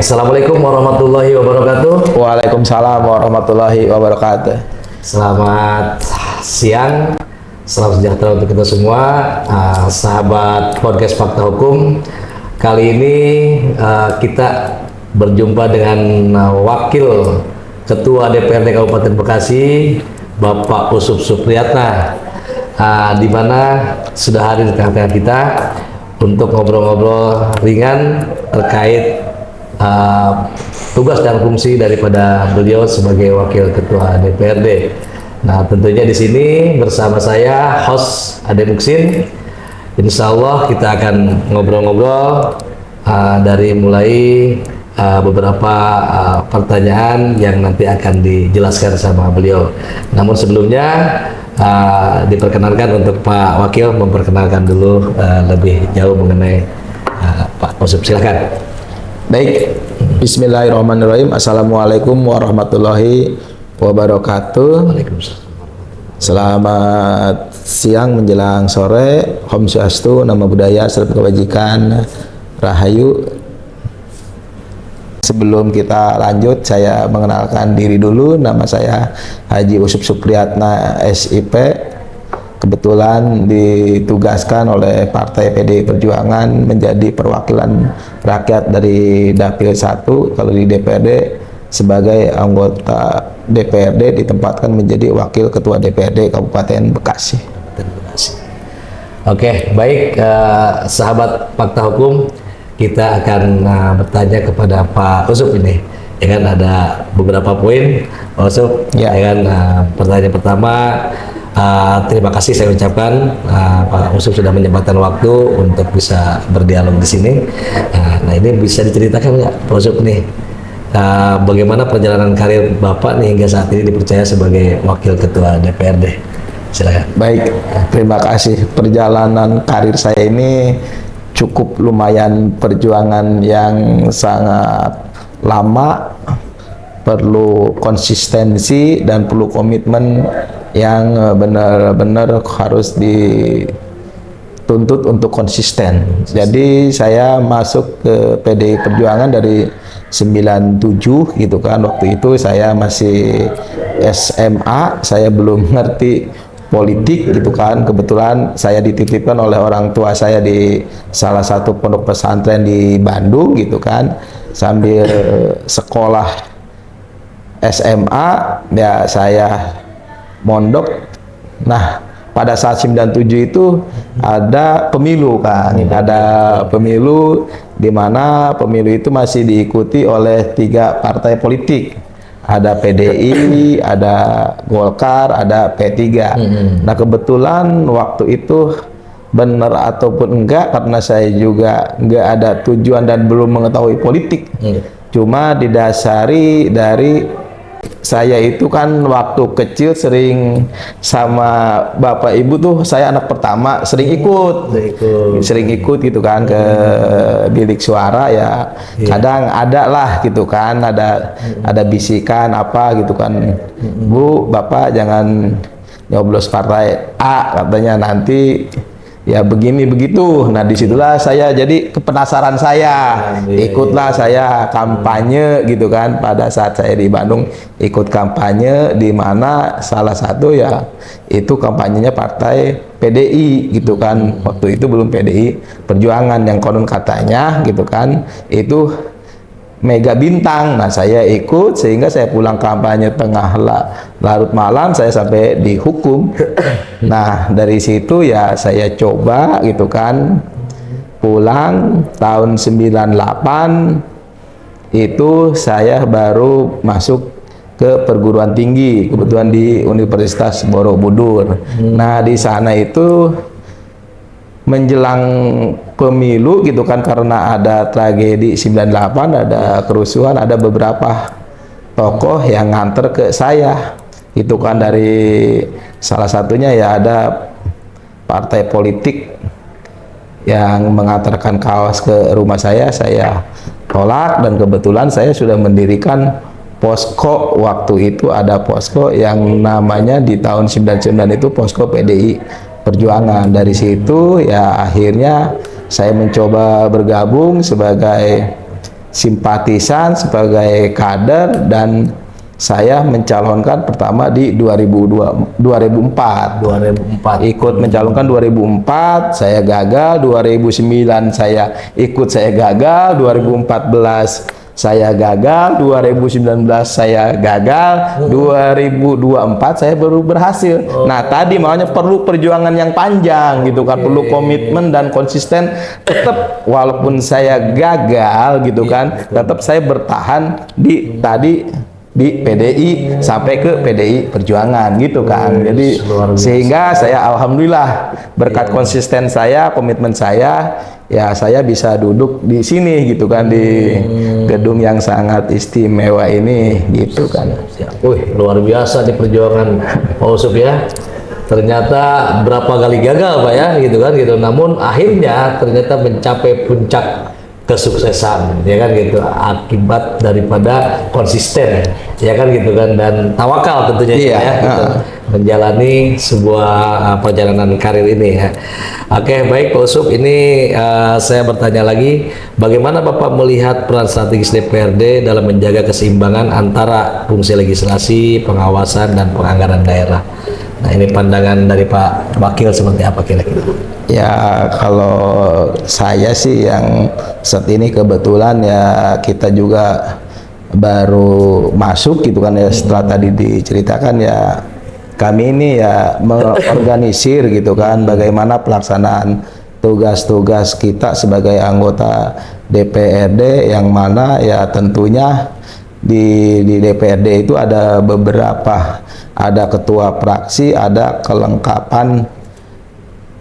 Assalamualaikum warahmatullahi wabarakatuh. Waalaikumsalam warahmatullahi wabarakatuh. Selamat siang, salam sejahtera untuk kita semua, sahabat podcast Fakta Hukum. Kali ini kita berjumpa dengan Wakil Ketua DPRD Kabupaten Bekasi, Bapak Usup Supriyatna, di mana sudah hadir di tengah-tengah kita untuk ngobrol-ngobrol ringan terkait tugas dan fungsi daripada beliau sebagai Wakil Ketua DPRD. Nah, tentunya di sini bersama saya host Ade Muksin. Insya Allah kita akan ngobrol-ngobrol dari mulai beberapa pertanyaan yang nanti akan dijelaskan sama beliau. Namun sebelumnya diperkenankan untuk Pak Wakil memperkenalkan dulu lebih jauh mengenai Pak Usup, silakan. Baik, bismillahirrahmanirrahim. Assalamualaikum warahmatullahi wabarakatuh. Selamat siang menjelang sore. Om Swastiastu, nama budaya serta kebajikan, Rahayu. Sebelum kita lanjut, saya mengenalkan diri dulu. Nama saya Haji Usup Supriyatna, SIP. Kebetulan ditugaskan oleh Partai PDI Perjuangan menjadi perwakilan rakyat dari Dapil 1 kalau di DPRD, sebagai anggota DPRD ditempatkan menjadi Wakil Ketua DPRD Kabupaten Bekasi. Oke, baik, sahabat Fakta Hukum, kita akan bertanya kepada Pak Usup ini. Ya kan, ada beberapa poin, Pak Usup. Ya kan, pertanyaan pertama, terima kasih saya ucapkan Pak Usup sudah menyempatkan waktu untuk bisa berdialog di sini. Nah, ini bisa diceritakan nggak Pak Usup nih, bagaimana perjalanan karir Bapak nih hingga saat ini dipercaya sebagai Wakil Ketua DPRD? Silakan. Baik, terima kasih. Perjalanan karir saya ini cukup lumayan, perjuangan yang sangat lama, perlu konsistensi dan perlu komitmen yang benar-benar harus dituntut untuk konsisten. Jadi saya masuk ke PDI Perjuangan dari 97 gitu kan. Waktu itu saya masih SMA, saya belum ngerti politik gitu kan. Kebetulan saya dititipkan oleh orang tua saya di salah satu pondok pesantren di Bandung gitu kan. Sambil sekolah SMA ya saya mondok. Nah, pada saat 97 itu ada pemilu kan, ada pemilu di mana pemilu itu masih diikuti oleh 3 partai politik. Ada PDI, ada Golkar, ada P3. Nah, kebetulan waktu itu benar ataupun enggak, karena saya juga enggak ada tujuan dan belum mengetahui politik. Cuma didasari dari saya itu kan waktu kecil sering sama bapak ibu tuh, saya anak pertama, sering ikut gitu kan ke bilik suara ya. Kadang ada lah gitu kan, ada bisikan apa gitu kan, Bu, Bapak jangan nyoblos partai A katanya, nanti ya begini begitu. Nah, disitulah saya jadi kepenasaran, saya ikutlah saya kampanye gitu kan. Pada saat saya di Bandung ikut kampanye, di mana salah satu ya itu kampanyenya partai PDI gitu kan. Waktu itu belum PDI Perjuangan, yang konon katanya gitu kan itu Mega Bintang. Nah, saya ikut sehingga saya pulang kampanye tengah larut malam, saya sampai dihukum. Nah, dari situ ya saya coba gitu kan, pulang tahun 98 itu saya baru masuk ke perguruan tinggi, kebetulan di Universitas Borobudur. Nah, di sana itu menjelang pemilu gitu kan, karena ada tragedi 98, ada kerusuhan, ada beberapa tokoh yang nganter ke saya itu kan. Dari salah satunya ya ada partai politik yang mengantarkan kaos ke rumah saya tolak, dan kebetulan saya sudah mendirikan posko. Waktu itu ada posko yang namanya di tahun 99 itu posko PDI Perjuangan. Dari situ ya akhirnya saya mencoba bergabung sebagai simpatisan, sebagai kader, dan saya mencalonkan pertama di 2004. Ikut mencalonkan 2004, saya gagal. 2009 saya ikut, saya gagal. 2014 saya gagal. 2019 saya gagal. 2024 saya baru berhasil. Nah, tadi makanya perlu perjuangan yang panjang gitu kan, perlu komitmen dan konsisten. Tetap walaupun saya gagal gitu kan, tetap saya bertahan di PDI sampai ke PDI Perjuangan gitu kan. Jadi sehingga saya alhamdulillah berkat konsisten saya, komitmen saya, ya saya bisa duduk di sini gitu kan, di gedung yang sangat istimewa ini gitu kan. Wih, luar biasa di perjuangan Pak Usup ya. Ternyata berapa kali gagal Pak ya gitu kan gitu. Namun akhirnya ternyata mencapai puncak kesuksesan ya kan gitu, akibat daripada konsisten ya kan gitu kan, dan tawakal tentunya ya gitu, menjalani sebuah perjalanan karir ini ya. Oke, baik Pak Usup, ini saya bertanya lagi, bagaimana Bapak melihat peran strategis DPRD dalam menjaga keseimbangan antara fungsi legislasi, pengawasan, dan penganggaran daerah? Nah, ini pandangan dari Pak Wakil seperti apa kira-kira? Ya, kalau saya sih yang saat ini kebetulan ya kita juga baru masuk gitu kan ya, setelah tadi diceritakan ya kami ini ya mengorganisir gitu kan bagaimana pelaksanaan tugas-tugas kita sebagai anggota DPRD, yang mana ya tentunya di DPRD itu ada beberapa, ada ketua fraksi, ada kelengkapan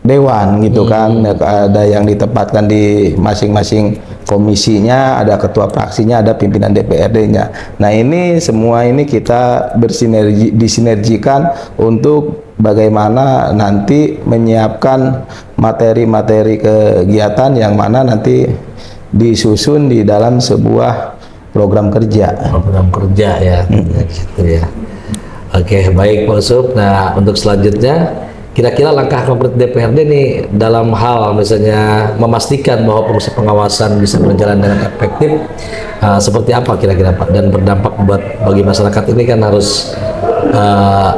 dewan gitu kan, ada yang ditempatkan di masing-masing komisinya, ada ketua fraksinya, ada pimpinan DPRD-nya. Nah, ini semua ini kita disinergikan untuk bagaimana nanti menyiapkan materi-materi kegiatan yang mana nanti disusun di dalam sebuah program kerja. Program kerja ya, gitu ya. Oke, baik Pak Usup. Nah, untuk selanjutnya, kira-kira langkah konkret DPRD nih dalam hal misalnya memastikan bahwa fungsi pengawasan bisa berjalan dengan efektif, seperti apa kira-kira Pak, dan berdampak buat bagi masyarakat ini kan harus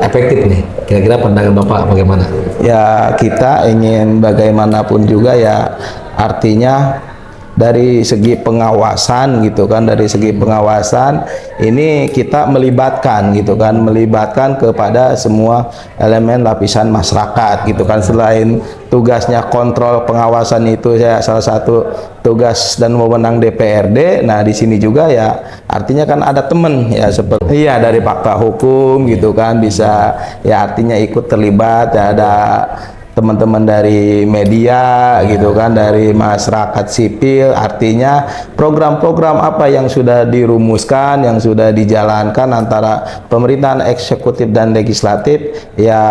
efektif nih. Kira-kira pandangan Bapak bagaimana? Ya, kita ingin bagaimanapun juga ya, artinya dari segi pengawasan gitu kan, dari segi pengawasan ini kita melibatkan gitu kan, melibatkan kepada semua elemen lapisan masyarakat gitu kan. Selain tugasnya kontrol pengawasan itu ya salah satu tugas dan wewenang DPRD, nah di sini juga ya artinya kan ada temen ya, seperti ya dari fakta hukum gitu kan, bisa ya artinya ikut terlibat ya, ada teman-teman dari media gitu kan, dari masyarakat sipil, artinya program-program apa yang sudah dirumuskan, yang sudah dijalankan antara pemerintahan eksekutif dan legislatif, ya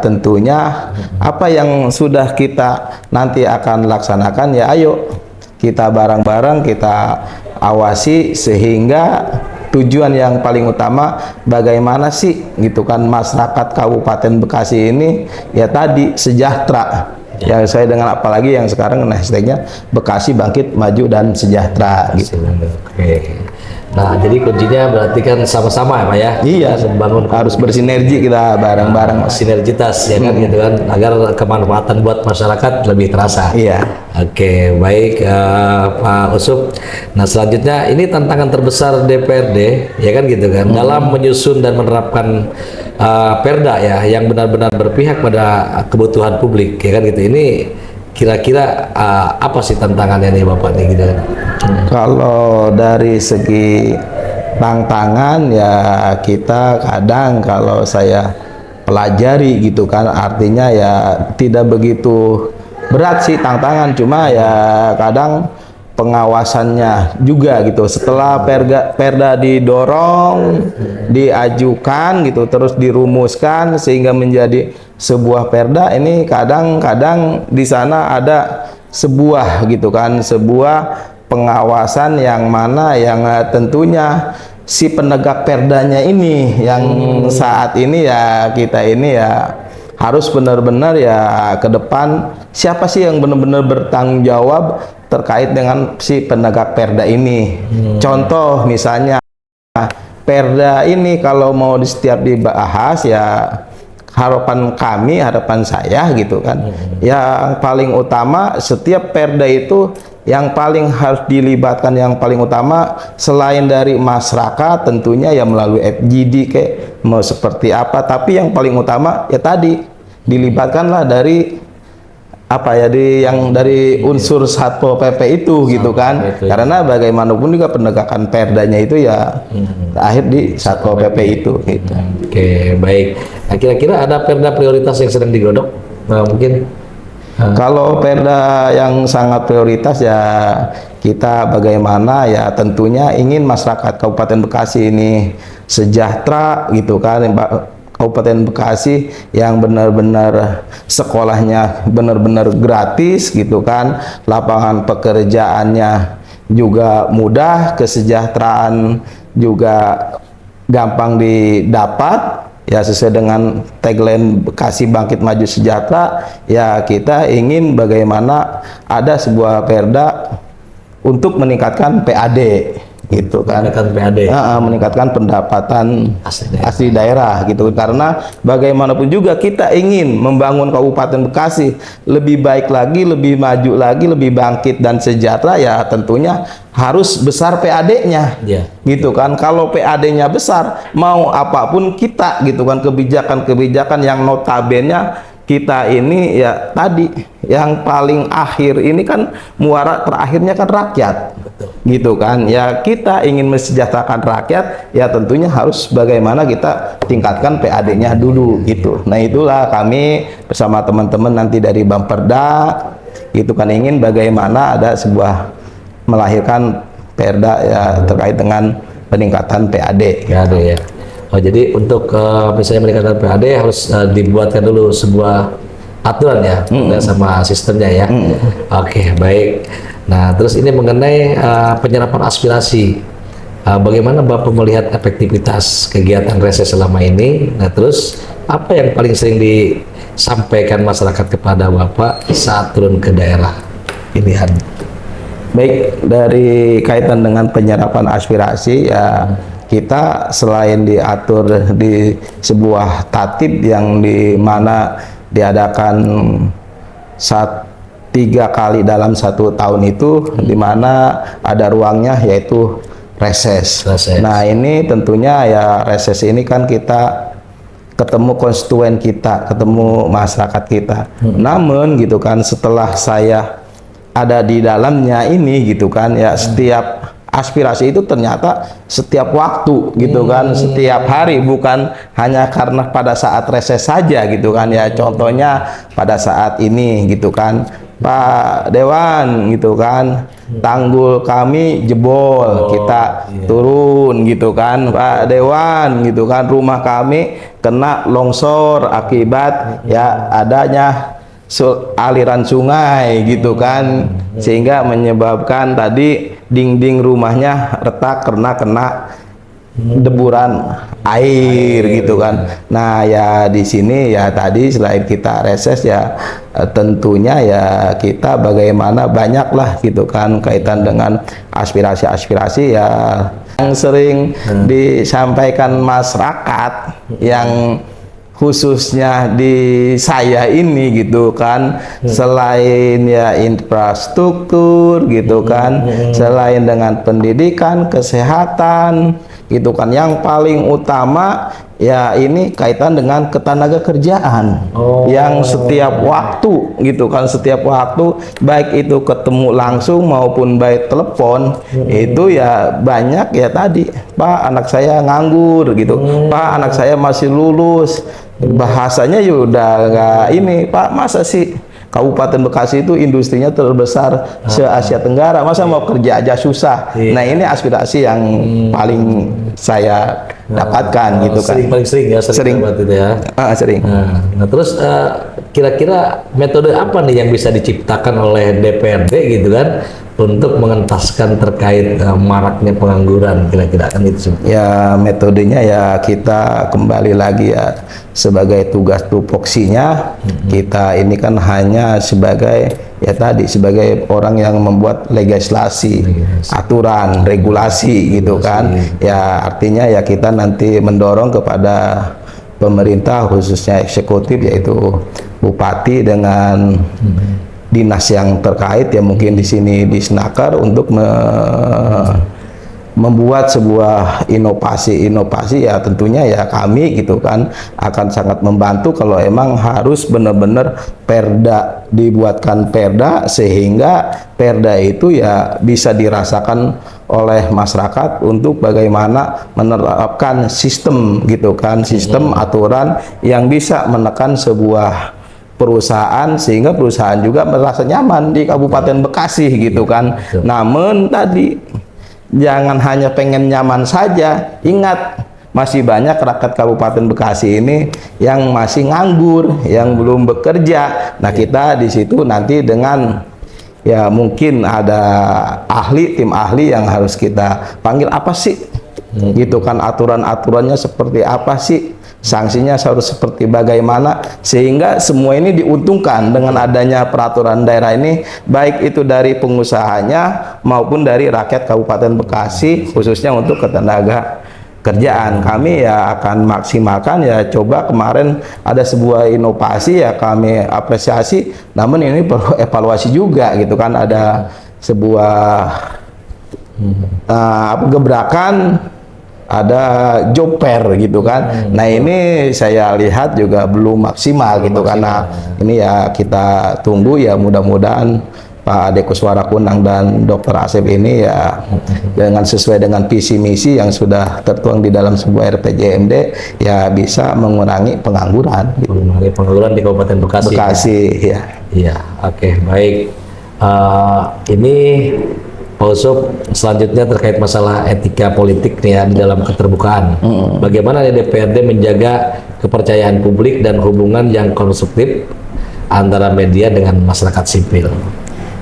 tentunya apa yang sudah kita nanti akan laksanakan ya ayo kita bareng-bareng kita awasi, sehingga tujuan yang paling utama bagaimana sih gitu kan masyarakat Kabupaten Bekasi ini ya tadi sejahtera. Ya, saya dengan apalagi yang sekarang hashtagnya Bekasi Bangkit Maju dan Sejahtera gitu. Oke. Nah, jadi kuncinya berarti kan sama-sama ya Pak ya? Iya, membangun, harus bersinergi kita bareng-bareng. Sinergitas ya kan gitu kan, agar kemanfaatan buat masyarakat lebih terasa. Iya. Oke, baik Pak Usup. Nah, selanjutnya ini tantangan terbesar DPRD ya kan gitu kan, dalam menyusun dan menerapkan perda ya yang benar-benar berpihak pada kebutuhan publik ya kan gitu. Ini kira-kira apa sih tantangannya nih Bapak nih gitu kan? Kalau dari segi tantangan ya kita kadang kalau saya pelajari gitu kan, artinya ya tidak begitu berat sih tantangan, cuma ya kadang pengawasannya juga gitu. Setelah perda didorong, diajukan gitu, terus dirumuskan sehingga menjadi sebuah perda, ini kadang-kadang di sana ada sebuah gitu kan, sebuah pengawasan yang mana yang tentunya si penegak perdanya ini yang saat ini ya kita ini ya harus benar-benar ya ke depan siapa sih yang benar-benar bertanggung jawab terkait dengan si penegak perda ini. Contoh misalnya perda ini kalau mau setiap dibahas ya harapan saya gitu kan. Yang paling utama setiap perda itu yang paling harus dilibatkan yang paling utama selain dari masyarakat tentunya ya melalui FGD kayak mau seperti apa, tapi yang paling utama ya tadi dilibatkanlah dari apa ya dari unsur Satpol PP itu gitu kan, karena bagaimanapun juga penegakan perdanya itu ya akhir di Satpol PP itu gitu. Oke, baik. Nah, kira-kira ada perda prioritas yang sedang digodok? Nah, mungkin kalau perda yang sangat prioritas ya kita bagaimana ya tentunya ingin masyarakat Kabupaten Bekasi ini sejahtera gitu kan. Kabupaten Bekasi yang benar-benar sekolahnya benar-benar gratis gitu kan, lapangan pekerjaannya juga mudah, kesejahteraan juga gampang didapat ya, sesuai dengan tagline Bekasi Bangkit Maju Sejahtera. Ya kita ingin bagaimana ada sebuah perda untuk meningkatkan PAD gitu kan, meningkatkan pendapatan asli daerah gitu, karena bagaimanapun juga kita ingin membangun Kabupaten Bekasi lebih baik lagi, lebih maju lagi, lebih bangkit dan sejahtera ya tentunya harus besar PAD-nya gitu kan. Kalau PAD-nya besar mau apapun kita gitu kan, kebijakan-kebijakan yang notabene kita ini ya tadi yang paling akhir ini kan muara terakhirnya kan rakyat. Gitu kan ya, kita ingin mensejahterakan rakyat ya tentunya harus bagaimana kita tingkatkan PAD-nya dulu gitu. Nah itulah kami bersama teman-teman nanti dari Bamperda itu kan ingin bagaimana ada sebuah melahirkan perda ya terkait dengan peningkatan PAD ya. Oh, jadi untuk misalnya meningkatkan PAD harus dibuatkan dulu sebuah aturan ya, sama sistemnya ya. Oke, baik. Nah, terus ini mengenai penyerapan aspirasi. Bagaimana Bapak melihat efektivitas kegiatan reses selama ini? Nah, terus apa yang paling sering disampaikan masyarakat kepada Bapak saat turun ke daerah pilihan? Baik, dari kaitan dengan penyerapan aspirasi ya, kita selain diatur di sebuah tatib yang dimana diadakan 3 kali dalam 1 tahun itu, dimana ada ruangnya yaitu reses. Nah ini tentunya ya reses ini kan kita ketemu konstituen kita, ketemu masyarakat kita. Namun gitu kan setelah saya ada di dalamnya ini gitu kan ya, setiap aspirasi itu ternyata setiap waktu gitu kan, setiap hari, bukan hanya karena pada saat reses saja gitu kan ya. Contohnya pada saat ini gitu kan, Pak Dewan gitu kan, tanggul kami jebol, kita turun gitu kan, Pak Dewan gitu kan, rumah kami kena longsor akibat ya adanya aliran sungai gitu kan, sehingga menyebabkan tadi dinding rumahnya retak karena kena deburan air gitu kan. Nah ya di sini ya tadi selain kita reses ya tentunya ya kita bagaimana banyaklah gitu kan kaitan dengan aspirasi-aspirasi ya yang sering disampaikan masyarakat, yang khususnya di saya ini gitu kan, selain ya infrastruktur gitu kan, selain dengan pendidikan, kesehatan gitu kan, yang paling utama ya ini kaitan dengan ketenaga kerjaan yang setiap waktu gitu kan, setiap waktu baik itu ketemu langsung maupun baik telepon itu ya banyak ya tadi, Pak anak saya nganggur gitu, Pak anak saya masih lulus, bahasanya ya udah nggak ini, Pak masa sih Kabupaten Bekasi itu industrinya terbesar se-Asia Tenggara, masa mau kerja aja susah. Nah ini aspirasi yang paling saya dapatkan gitu kan. Paling sering ya, Sering. dapat itu ya. Sering. Nah, terus kira-kira metode apa nih yang bisa diciptakan oleh DPRD gitu kan untuk mengentaskan terkait maraknya pengangguran, kira-kira kan itu sebenarnya. Ya metodenya ya kita kembali lagi ya sebagai tugas tupoksinya, kita ini kan hanya sebagai ya tadi sebagai orang yang membuat legislasi, aturan, regulasi gitu kan. Ya artinya ya kita nanti mendorong kepada pemerintah khususnya eksekutif yaitu bupati dengan dinas yang terkait ya mungkin di sini di Senaker untuk membuat sebuah inovasi ya tentunya ya kami gitu kan akan sangat membantu kalau emang harus benar-benar perda dibuatkan perda sehingga perda itu ya bisa dirasakan oleh masyarakat untuk bagaimana menerapkan sistem gitu kan, sistem aturan yang bisa menekan sebuah perusahaan sehingga perusahaan juga merasa nyaman di Kabupaten Bekasi gitu kan. Namun tadi jangan hanya pengen nyaman saja, ingat masih banyak rakyat Kabupaten Bekasi ini yang masih nganggur, yang belum bekerja. Nah, kita di situ nanti dengan ya mungkin ada ahli, tim ahli yang harus kita panggil apa sih? Gitu kan aturan-aturannya seperti apa sih? Sanksinya harus seperti bagaimana sehingga semua ini diuntungkan dengan adanya peraturan daerah ini, baik itu dari pengusahanya maupun dari rakyat Kabupaten Bekasi khususnya untuk ketenaga kerjaan. Kami ya akan maksimalkan ya, coba kemarin ada sebuah inovasi ya kami apresiasi, namun ini perlu evaluasi juga gitu kan, ada sebuah gebrakan, ada job fair gitu kan. Nah ini saya lihat juga belum maksimal gitu karena ini ya kita tunggu ya mudah-mudahan Pak Ade Kuswara Kunang dan Dr. Asep ini ya dengan sesuai dengan visi misi yang sudah tertuang di dalam sebuah RPJMD ya bisa mengurangi pengangguran. Mengurangi pengangguran di Kabupaten Bekasi. Bekasi ya. Iya, oke, baik. Ini Pak Usop, selanjutnya terkait masalah etika politik nih ya di dalam keterbukaan. Bagaimana DPRD menjaga kepercayaan publik dan hubungan yang konstruktif antara media dengan masyarakat sipil?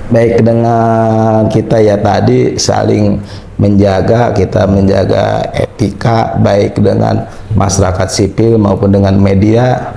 Baik, dengan kita ya tadi saling menjaga, kita menjaga etika baik dengan masyarakat sipil maupun dengan media.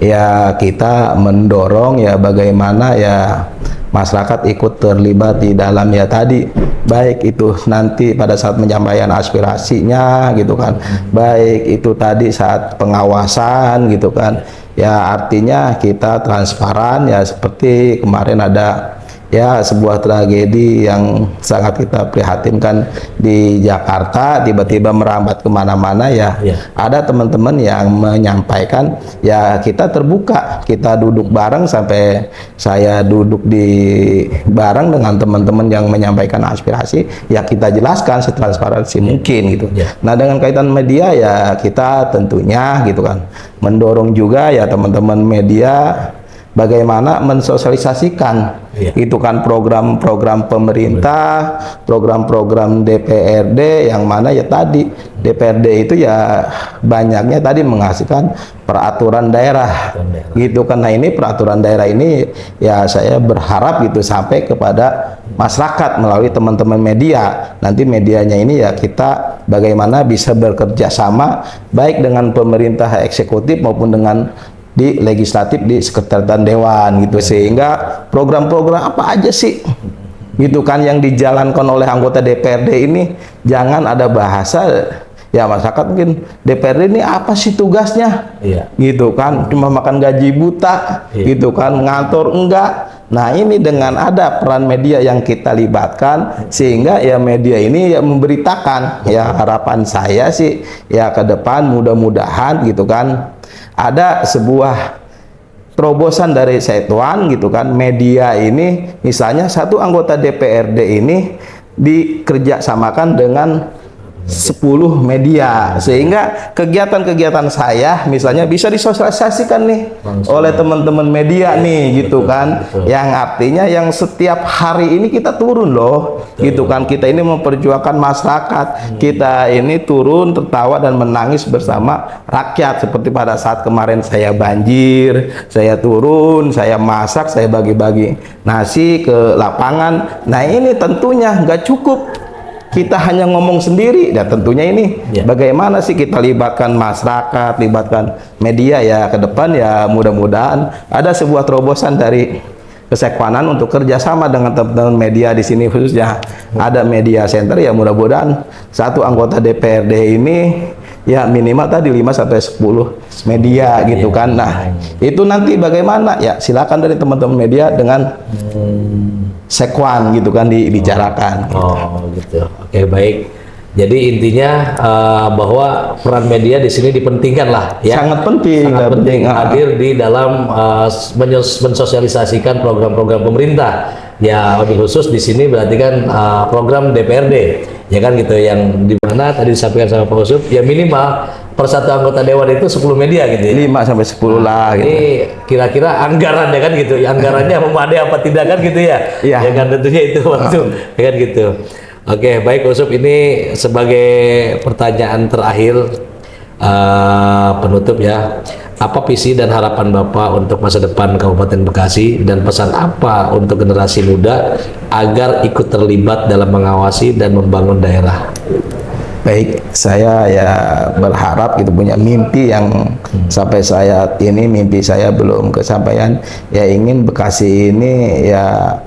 Ya kita mendorong ya bagaimana ya masyarakat ikut terlibat di dalam ya tadi, baik itu nanti pada saat menyampaikan aspirasinya gitu kan, baik itu tadi saat pengawasan gitu kan, ya artinya kita transparan ya seperti kemarin ada ya sebuah tragedi yang sangat kita prihatinkan di Jakarta, tiba-tiba merambat kemana-mana ya. Ada teman-teman yang menyampaikan ya kita terbuka, kita duduk bareng sampai saya duduk di bareng dengan teman-teman yang menyampaikan aspirasi ya kita jelaskan setransparansi mungkin gitu. Nah dengan kaitan media ya kita tentunya gitu kan mendorong juga ya teman-teman media bagaimana mensosialisasikan itu kan program-program pemerintah, program-program DPRD yang mana ya tadi DPRD itu ya banyaknya tadi menghasilkan peraturan daerah gitu kan. Nah ini peraturan daerah ini ya saya berharap gitu sampai kepada masyarakat melalui teman-teman media. Nanti medianya ini ya kita bagaimana bisa bekerja sama baik dengan pemerintah eksekutif maupun dengan di legislatif, di sekretariat dewan gitu, sehingga program-program apa aja sih gitu kan yang dijalankan oleh anggota DPRD ini jangan ada bahasa ya masyarakat mungkin DPRD ini apa sih tugasnya gitu kan, cuma makan gaji buta gitu kan, ngantor enggak. Nah ini dengan ada peran media yang kita libatkan sehingga ya media ini ya memberitakan ya harapan saya sih ya ke depan mudah-mudahan gitu kan ada sebuah terobosan dari Setuan gitu kan, media ini misalnya satu anggota DPRD ini dikerjasamakan dengan 10 media, sehingga kegiatan-kegiatan saya misalnya bisa disosialisasikan nih oleh teman-teman media nih gitu kan, yang artinya yang setiap hari ini kita turun loh gitu kan, kita ini memperjuangkan masyarakat, kita ini turun tertawa dan menangis bersama rakyat. Seperti pada saat kemarin saya banjir, saya turun, saya masak, saya bagi-bagi nasi ke lapangan. Nah ini tentunya nggak cukup kita hanya ngomong sendiri, dan tentunya ini bagaimana sih kita libatkan masyarakat, libatkan media ya ke depan, ya mudah-mudahan ada sebuah terobosan dari Kesekwanan untuk kerjasama dengan teman-teman media di sini, khususnya ada media center, ya mudah-mudahan satu anggota DPRD ini ya minimal tadi 5-10 media gitu kan. Nah itu nanti bagaimana ya silakan dari teman-teman media dengan Sekwan gitu kan dibicarakan. Oh gitu. Oke, baik. Jadi intinya bahwa peran media di sini dipentingkan lah ya. Sangat penting. Sangat penting hadir di dalam mensosialisasikan program-program pemerintah. Ya lebih khusus di sini berarti kan program DPRD ya kan gitu, yang dimana tadi disampaikan sama Pak Usup ya minimal per satu anggota dewan itu 10 media gitu ya. 5-10 lah gitu. Ini kira-kira anggarannya kan gitu, anggarannya memadai apa tidak kan gitu ya. Iya. Ya kan tentunya itu waktu ya kan gitu. Oke, baik Usup, ini sebagai pertanyaan terakhir penutup ya. Apa visi dan harapan Bapak untuk masa depan Kabupaten Bekasi, dan pesan apa untuk generasi muda agar ikut terlibat dalam mengawasi dan membangun daerah? Baik, saya ya berharap gitu, punya mimpi yang sampai saat ini mimpi saya belum kesampaian, ya ingin Bekasi ini ya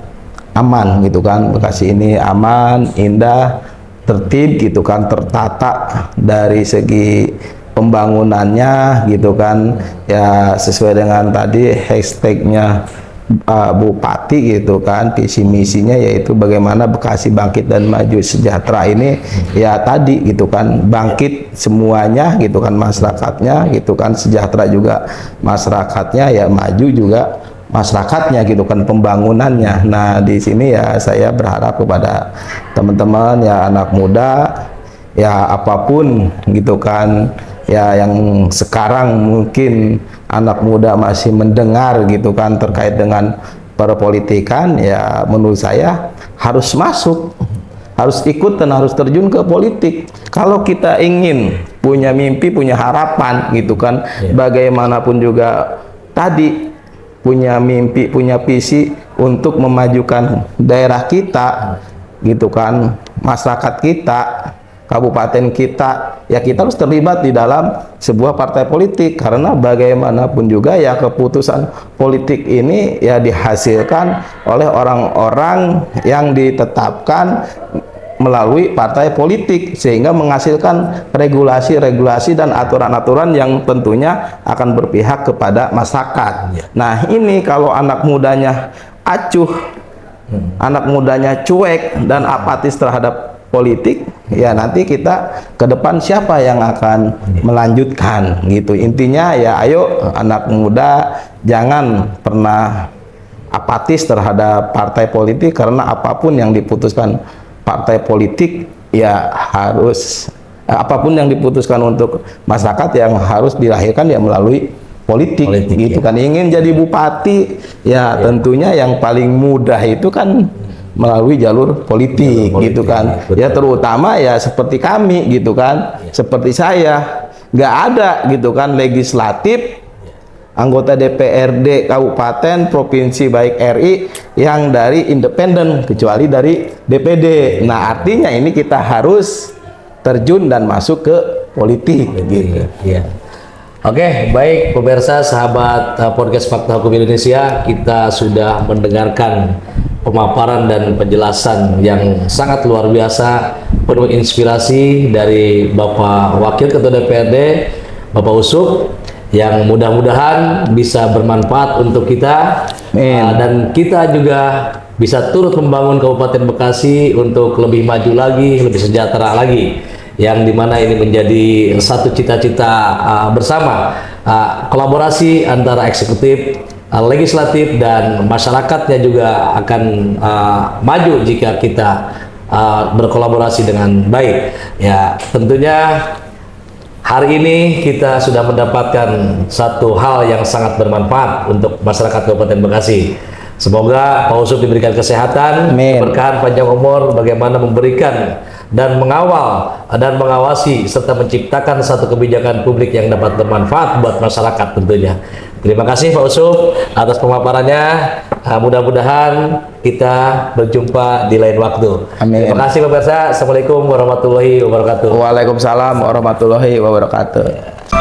aman gitu kan, Bekasi ini aman, indah, tertib gitu kan, tertata dari segi pembangunannya gitu kan, ya sesuai dengan tadi hashtagnya Bupati gitu kan, visi misinya yaitu bagaimana Bekasi bangkit dan maju sejahtera ini ya tadi gitu kan, bangkit semuanya gitu kan, masyarakatnya gitu kan, sejahtera juga masyarakatnya, ya maju juga masyarakatnya gitu kan, pembangunannya. Nah di sini ya saya berharap kepada teman-teman ya anak muda ya apapun gitu kan, ya yang sekarang mungkin anak muda masih mendengar gitu kan terkait dengan perpolitikan, ya menurut saya harus masuk, harus ikut dan harus terjun ke politik. Kalau kita ingin punya mimpi, punya harapan gitu kan, bagaimanapun juga tadi punya mimpi, punya visi untuk memajukan daerah kita gitu kan, masyarakat kita, kabupaten kita, ya kita harus terlibat di dalam sebuah partai politik, karena bagaimanapun juga ya keputusan politik ini ya dihasilkan oleh orang-orang yang ditetapkan melalui partai politik, sehingga menghasilkan regulasi-regulasi dan aturan-aturan yang tentunya akan berpihak kepada masyarakat. Nah ini kalau anak mudanya acuh, anak mudanya cuek dan apatis terhadap politik, ya nanti kita ke depan siapa yang akan melanjutkan gitu. Intinya ya ayo anak muda jangan pernah apatis terhadap partai politik, karena apapun yang diputuskan partai politik ya harus apapun yang diputuskan untuk masyarakat yang harus dilahirkan ya melalui politik gitu kan. Ingin jadi bupati ya tentunya yang paling mudah itu kan melalui jalur politik gitu kan. Betul. Ya terutama ya seperti kami gitu kan, seperti saya nggak ada gitu kan legislatif, anggota DPRD kabupaten, provinsi baik RI yang dari independen kecuali dari DPD. Nah artinya ini kita harus terjun dan masuk ke politik gitu. Iya. Oke, baik pemirsa sahabat podcast Fakta Hukum Indonesia, kita sudah mendengarkan pemaparan dan penjelasan yang sangat luar biasa, penuh inspirasi dari Bapak Wakil Ketua DPRD, Bapak Usup, yang mudah-mudahan bisa bermanfaat untuk kita, dan kita juga bisa turut membangun Kabupaten Bekasi untuk lebih maju lagi, lebih sejahtera lagi, yang dimana ini menjadi satu cita-cita bersama, kolaborasi antara eksekutif, legislatif dan masyarakatnya juga akan maju jika kita berkolaborasi dengan baik. Ya, tentunya hari ini kita sudah mendapatkan satu hal yang sangat bermanfaat untuk masyarakat Kabupaten Bekasi. Semoga Pak Usup diberikan kesehatan, Amin. keberkahan, panjang umur, bagaimana memberikan dan mengawal dan mengawasi serta menciptakan satu kebijakan publik yang dapat bermanfaat buat masyarakat tentunya. Terima kasih Pak Usup atas pemaparannya. Mudah-mudahan kita berjumpa di lain waktu. Amin. Terima kasih pemirsa. Assalamualaikum warahmatullahi wabarakatuh. Waalaikumsalam warahmatullahi wabarakatuh.